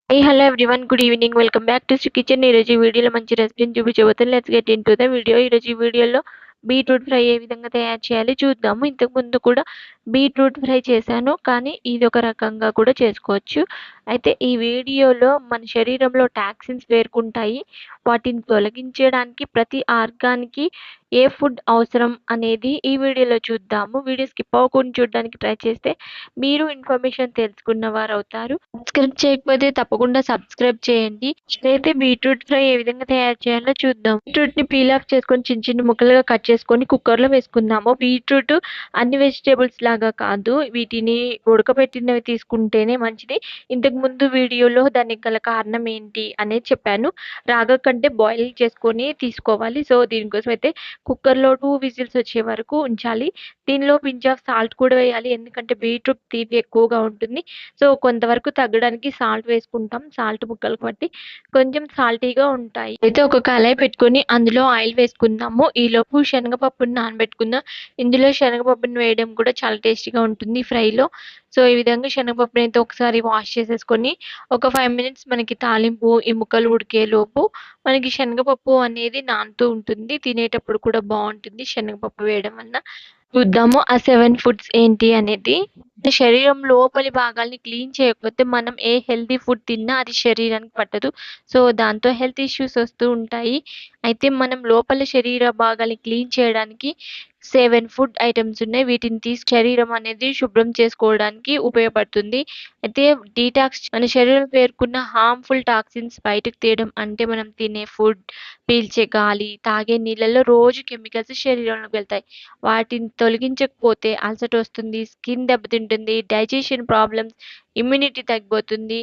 Hey, hello everyone. Good evening. Welcome back to Kitchen. ఈరోజు ఈ వీడియోలో మంచి రెసిపీని చూపించబోతున్నాను. Let's get in to the video. ఈరోజు ఈ వీడియోలో బీట్రూట్ ఫ్రై ఏ విధంగా తయారు చేయాలి చూద్దాము. ఇంతకు ముందు కూడా బీట్రూట్ ఫ్రై చేశాను, కానీ ఇది ఒక రకంగా కూడా చేసుకోవచ్చు. అయితే ఈ వీడియోలో మన శరీరంలో టాక్సిన్స్ పేరుకుంటాయి. వాటిని తొలగించడానికి ప్రతి ఆర్గానికి ఏ ఫుడ్ అవసరం అనేది ఈ వీడియోలో చూద్దాము. వీడియో స్కిప్ అవ్వకుండా చూడడానికి ట్రై చేస్తే మీరు ఇన్ఫర్మేషన్ తెలుసుకున్న వారు అవుతారు. సబ్స్క్రైబ్ చేయకపోతే తప్పకుండా సబ్స్క్రైబ్ చేయండి. అయితే బీట్రూట్ ఫ్రై ఏ విధంగా తయారు చేయాలో చూద్దాం. బీట్రూట్ ని పీల్ ఆఫ్ చేసుకొని చిన్న చిన్న ముక్కలుగా కట్ చేసుకొని కుక్కర్ లో వేసుకుందాము. బీట్రూట్ అన్ని వెజిటేబుల్స్ లాగా కాదు, వీటిని ఉడకబెట్టినవి తీసుకుంటేనే మంచిది. ఇంతకు ముందు వీడియోలో దానికి గల కారణం ఏంటి అనేది చెప్పాను. రాగా కంటే బాయిల్ చేసుకొని తీసుకోవాలి. సో దీనికోసం అయితే కుక్కర్ లో 2 విజిల్స్ వచ్చే వరకు ఉంచాలి. దీనిలో పించ్ ఆఫ్ సాల్ట్ కూడా వేయాలి, ఎందుకంటే బీట్రూట్ తీపి ఎక్కువగా ఉంటుంది. సో కొంతవరకు తగ్గడానికి సాల్ట్ వేసుకుంటాం. సాల్ట్ ముక్కలకు బట్టి కొంచెం సాల్టీగా ఉంటాయి. అయితే ఒక కళాయి పెట్టుకొని అందులో ఆయిల్ వేసుకుందాము. ఈలోపు శనగపప్పుని నానబెట్టుకుందాం. ఇందులో శనగపప్పుని వేయడం కూడా చాలా టేస్టీగా ఉంటుంది ఫ్రైలో. సో ఈ విధంగా శనగపప్పుని అయితే ఒకసారి వాష్ చేసేసుకొని ఒక 5 మినిట్స్ మనకి తాలింపు ఈ ముక్కలు ఉడికే లోపు మనకి శనగపప్పు అనేది నానుతూ ఉంటుంది. తినేటప్పుడు కూడా బాగుంటుంది శనగపప్పు వేయడం వల్ల. చూద్దాము ఆ 7 ఫుడ్స్ ఏంటి అనేది. శరీరం లోపలి భాగాల్ని క్లీన్ చేయకపోతే మనం ఏ హెల్తీ ఫుడ్ తిన్నా అది శరీరానికి పట్టదు. సో దాంతో హెల్త్ ఇష్యూస్ వస్తూ ఉంటాయి. అయితే మనం లోపల శరీర భాగాల్ని క్లీన్ చేయడానికి 7 ఫుడ్ ఐటమ్స్ ఉన్నాయి. వీటిని శరీరం అనేది శుభ్రం చేసుకోవడానికి ఉపయోగపడుతుంది. అయితే డీటాక్స్ మన శరీరం పేరుకున్న హార్మ్ఫుల్ టాక్సిన్స్ బయటకు తీయడం అంటే మనం తినే ఫుడ్, పీల్చే గాలి, తాగే నీళ్ళలో రోజు కెమికల్స్ శరీరంలోకి వెళ్తాయి. వాటిని తొలగించకపోతే అలసట వస్తుంది, స్కిన్ దెబ్బతింటుంది, డైజెషన్ ప్రాబ్లమ్స్, ఇమ్యూనిటీ తగ్గిపోతుంది.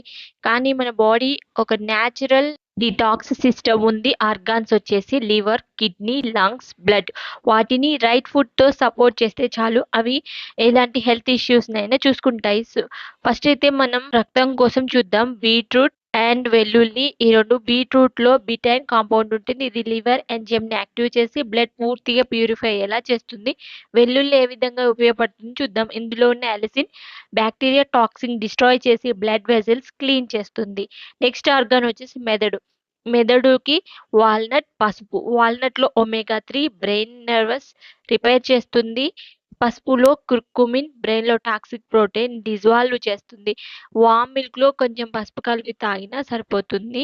కానీ మన బాడీ ఒక న్యాచురల్ డిటాక్స్ సిస్టమ్ ఉంది. ఆర్గాన్స్ వచ్చేసి లివర్, కిడ్నీ, లంగ్స్, బ్లడ్. వాటిని రైట్ ఫుడ్తో సపోర్ట్ చేస్తే చాలు, అవి ఎలాంటి హెల్త్ ఇష్యూస్నైనా చూసుకుంటాయి. సో ఫస్ట్ అయితే మనం రక్తం కోసం చూద్దాం. బీట్రూట్ అండ్ వెల్లుల్లి, ఈ రెండు. బీట్రూట్లో బిటైన్ కాంపౌండ్ ఉంటుంది. ఇది లివర్ ఎంజైమ్ని యాక్టివ్ చేసి బ్లడ్ పూర్తిగా ప్యూరిఫై అయ్యేలా చేస్తుంది. వెల్లుల్లి ఏ విధంగా ఉపయోగపడుతుంది చూద్దాం. ఇందులో ఉన్న అలిసిన్ బ్యాక్టీరియా టాక్సిన్ డిస్ట్రాయ్ చేసి బ్లడ్ వెజల్స్ క్లీన్ చేస్తుంది. నెక్స్ట్ ఆర్గాన్ వచ్చేసి మెదడు. మెదడుకి వాల్నట్, పసుపు. వాల్నట్లో ఒమేగా 3 బ్రెయిన్ నర్వస్ రిపేర్ చేస్తుంది. పసుపులో కుర్కుమిన్ బ్రెయిన్లో టాక్సిక్ ప్రోటీన్ డిజాల్వ్ చేస్తుంది. వామ్ మిల్క్లో కొంచెం పసుపు కలిపి తాగినా సరిపోతుంది.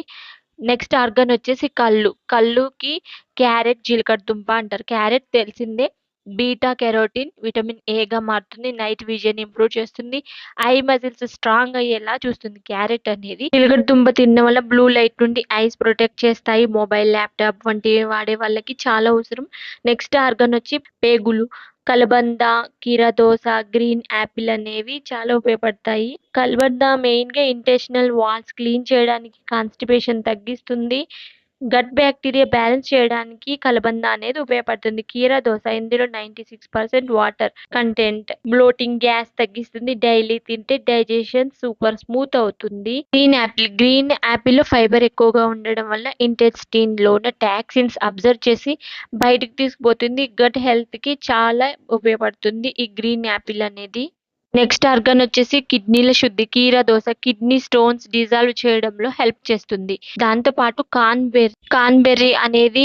నెక్స్ట్ ఆర్గాన్ వచ్చేసి కళ్ళు. కళ్ళుకి క్యారెట్, జీలకర్ర దుంప అంటారు. క్యారెట్ తెలిసిందే, బీటా కెరోటిన్ విటమిన్ ఏగా మారుతుంది. నైట్ విజన్ ఇంప్రూవ్ చేస్తుంది. ఐ మజిల్స్ స్ట్రాంగ్ అయ్యేలా చూస్తుంది క్యారెట్ అనేది. జీలకర్ర దుంప తినడం వల్ల బ్లూ లైట్ నుండి ఐస్ ప్రొటెక్ట్ చేస్తాయి. మొబైల్, ల్యాప్టాప్ వంటివి వాడే వాళ్ళకి చాలా అవసరం. నెక్స్ట్ ఆర్గాన్ వచ్చి పేగులు. కలబంద, కీరదోస, గ్రీన్ యాపిల్ అనేవి చాలా ఉపయోగపడతాయి. కలబంద మెయిన్గా ఇంటెస్టినల్ వాల్స్ క్లీన్ చేయడానికి, కాన్స్టిపేషన్ తగ్గిస్తుంది. గట్ బ్యాక్టీరియా బ్యాలెన్స్ చేయడానికి కలబంద అనేది ఉపయోగపడుతుంది. కీరదోస, ఇందులో 96% వాటర్ కంటెంట్, బ్లోటింగ్, గ్యాస్ తగ్గిస్తుంది. డైలీ తింటే డైజెషన్ సూపర్ స్మూత్ అవుతుంది. గ్రీన్ యాపిల్ లో ఫైబర్ ఎక్కువగా ఉండడం వల్ల ఇంటెస్టిన్ లో ఉన్న టాక్సిన్స్ అబ్జర్వ్ చేసి బయటకు తీసుకుపోతుంది. గట్ హెల్త్ కి చాలా ఉపయోగపడుతుంది ఈ గ్రీన్ యాపిల్ అనేది. నెక్స్ట్ ఆర్గాన్ వచ్చేసి కిడ్నీల శుద్ధి. కీరదోస కిడ్నీ స్టోన్స్ డిజాల్వ్ చేయడంలో హెల్ప్ చేస్తుంది. దాంతో పాటు కాన్బెర్రీ అనేది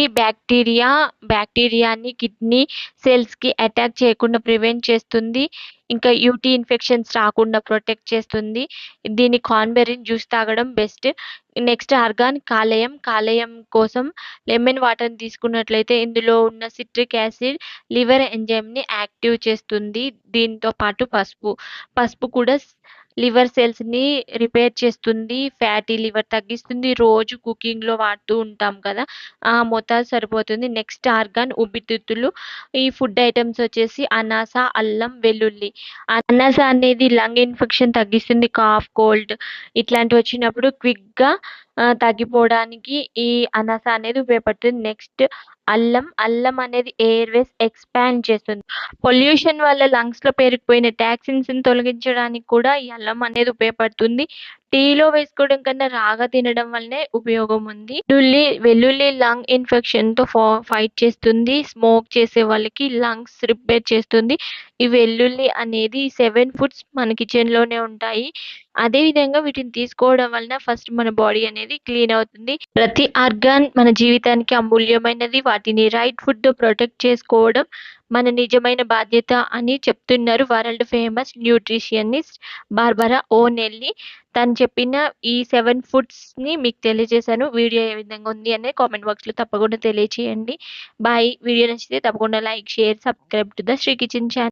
బ్యాక్టీరియాని కిడ్నీ సెల్స్ కి అటాక్ చేయకుండా ప్రివెంట్ చేస్తుంది. ఇంకా యూటీ ఇన్ఫెక్షన్స్ రాకుండా ప్రొటెక్ట్ చేస్తుంది. దీని కాన్బెర్రీని జ్యూస్ తాగడం బెస్ట్. నెక్స్ట్ ఆర్గాన్ కాలేయం. కాలేయం కోసం లెమన్ వాటర్ని తీసుకున్నట్లయితే ఇందులో ఉన్న సిట్రిక్ యాసిడ్ లివర్ ఎంజైమ్ని యాక్టివ్ చేస్తుంది. దీంతో పాటు పసుపు కూడా లివర్ సెల్స్ని రిపేర్ చేస్తుంది. ఫ్యాటీ లివర్ తగ్గిస్తుంది. రోజు కుకింగ్లో వాడుతూ ఉంటాం కదా, ఆ మోతాదు సరిపోతుంది. నెక్స్ట్ ఆర్గాన్ ఊపిరితిత్తులు. ఈ ఫుడ్ ఐటమ్స్ వచ్చేసి అనాస, అల్లం, వెల్లుల్లి. అనాస అనేది లంగ్ ఇన్ఫెక్షన్ తగ్గిస్తుంది. కాఫ్, కోల్డ్ ఇట్లాంటివి వచ్చినప్పుడు క్విక్గా తగ్గిపోవడానికి ఈ అనాస అనేది ఉపయోగపడుతుంది. నెక్స్ట్ అల్లం అనేది ఎయిర్వేస్ ఎక్స్పాండ్ చేస్తుంది. పొల్యూషన్ వల్ల లంగ్స్ లో పేరుకుపోయిన టాక్సిన్స్ ని తొలగించడానికి కూడా ఈ అల్లం అనేది ఉపయోగపడుతుంది. టీలో వేసుకోవడం కన్నా రాగా తినడం వల్లనే ఉపయోగం ఉంది. వెల్లుల్లి లంగ్ ఇన్ఫెక్షన్‌తో ఫైట్ చేస్తుంది. స్మోక్ చేసే వాళ్ళకి లంగ్స్ రిపేర్ చేస్తుంది. ఈ వెల్లుల్లి అనేది 7 ఫుడ్స్ మన కిచెన్‌లోనే ఉంటాయి. అదే విధంగా వీటిని తీసుకోవడం వలన ఫస్ట్ మన బాడీ అనేది క్లీన్ అవుతుంది. ప్రతి ఆర్గాన్ మన జీవితానికి అమూల్యమైనది. వాటిని రైట్ ఫుడ్‌తో ప్రొటెక్ట్ చేసుకోవడం మన నిజమైన బాధ్యత అని చెప్తున్నారు వరల్డ్ ఫేమస్ న్యూట్రిషనిస్ట్ బార్బరా ఓ నెల్లీ. తను చెప్పిన ఈ 7 ఫుడ్స్‌ని మీకు తెలియజేశాను. వీడియో ఏ విధంగా ఉంది అనేది కామెంట్ బాక్స్‌లో తప్పకుండా తెలియచేయండి. బాయ్. వీడియో నచ్చితే తప్పకుండా like, share, subscribe to the Shri kitchen channel.